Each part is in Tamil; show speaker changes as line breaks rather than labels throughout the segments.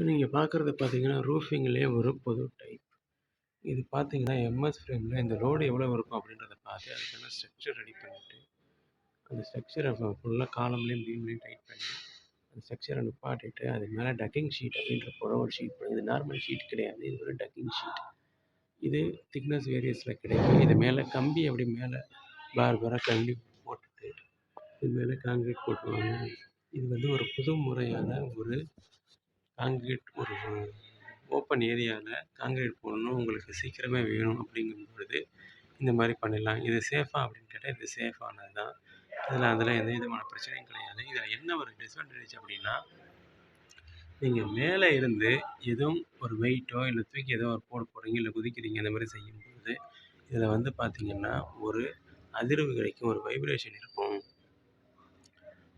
நீங்க பார்க்குறது பார்த்தீங்கன்னா, ரூஃபிங்லேயே ஒரு புது டைப். இது பார்த்தீங்கன்னா, எம்எஸ் ஃப்ரேம்ல இந்த லோடு எவ்வளோ இருக்கும் அப்படின்றத பார்த்து, அதுக்கான ஸ்ட்ரக்சர் ரெடி பண்ணிட்டு, அந்த ஸ்ட்ரக்சர ஃபுல்லா காலம்லேயும், பீம்லேயும் டைட் பண்ணி, அந்த ஸ்ட்ரக்சர நிப்பாட்டிட்டு, அது மேல டக்கிங் ஷீட் அப்படின்ற போல ஒரு ஷீட் இது நார்மல் ஷீட் கிடையாது. இது ஒரு டக்கிங் ஷீட். இது திக்னஸ் வேரியஸ்ல கிடைக்கும். இது மேல கம்பி அப்படி மேல பார்பரா கம்பி போட்டுட்டு, இது மேல கான்கிரீட் போட்டுருவாங்க. இது வந்து ஒரு புது முறையான ஒரு கான்கிரீட் ஒரு ஓப்பன் ஏரியாவில் கான்கிரீட் போடணும், உங்களுக்கு சீக்கிரமே வேணும் அப்படிங்கும் பொழுது இந்த மாதிரி பண்ணிடலாம். இது சேஃபா அப்படின்னு கேட்டால் இது சேஃபானது தான். அதெல்லாம் எந்த விதமான பிரச்சனையும் கிடையாது. இதில் என்ன ஒரு டிஸ்அட்வான்டேஜ் அப்படின்னா, நீங்கள் மேலே இருந்து எதுவும் ஒரு வெயிட்டோ இல்லை தூக்கி ஏதோ ஒரு போடுறீங்க இல்லை குதிக்கிறீங்க இந்த மாதிரி செய்யும்போது இதில் வந்து பார்த்தீங்கன்னா ஒரு அதிர்வு கிடைக்கும், ஒரு வைப்ரேஷன் இருக்கும்.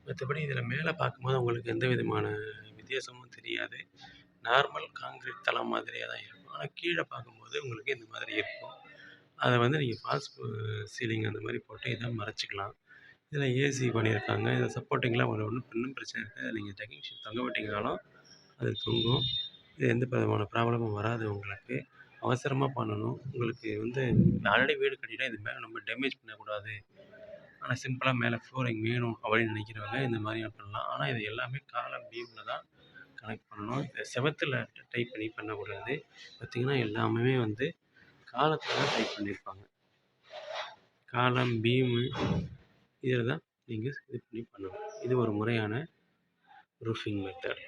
மற்றபடி இதில் மேலே பார்க்கும்போது உங்களுக்கு எந்த விதமான வித்தியாசமும் தெரியாது. நார்மல் கான்கிரீட் தளம் மாதிரியே தான் இருக்கும். ஆனால் கீழே பார்க்கும்போது உங்களுக்கு இந்த மாதிரி இருக்கும். அதை வந்து நீங்கள் ஃபால்ஸ் சீலிங் அந்த மாதிரி போட்டு இதை மறைச்சிக்கலாம். இதில் ஏசி பண்ணியிருக்காங்க. இதில் சப்போர்ட்டிங்லாம் ஒன்றும் பிரச்சனை இருக்காது. நீங்கள் டக்கிங் ஷீட் தொங்க விட்டிங்கனாலும் அது தொங்கும். இது எந்த விதமான ப்ராப்ளமும் வராது உங்களுக்கு. அவசரமாக பண்ணணும். உங்களுக்கு வந்து ஆல்ரெடி வீடு கட்டிட்டா இது மேலே நம்ம டேமேஜ் பண்ணக்கூடாது, ஆனால் சிம்பிளாக மேலே ஃப்ளோரிங் வேணும் அப்படின்னு நினைக்கிறவங்க இந்த மாதிரி பண்ணலாம். ஆனால் இது எல்லாமே காலம் பீமில் தான் கனெக்ட் பண்ணணும். இதை செவுத்துல டைப் பண்ணி பண்ணக்கூடாது. பார்த்திங்கன்னா எல்லாமே வந்து காலத்தில் தான் டைப் பண்ணியிருப்பாங்க. காலம் பீமு இதில் தான் நீங்கள் இது பண்ணி பண்ணணும். இது ஒரு முறையான ரூஃபிங் மெத்தட்.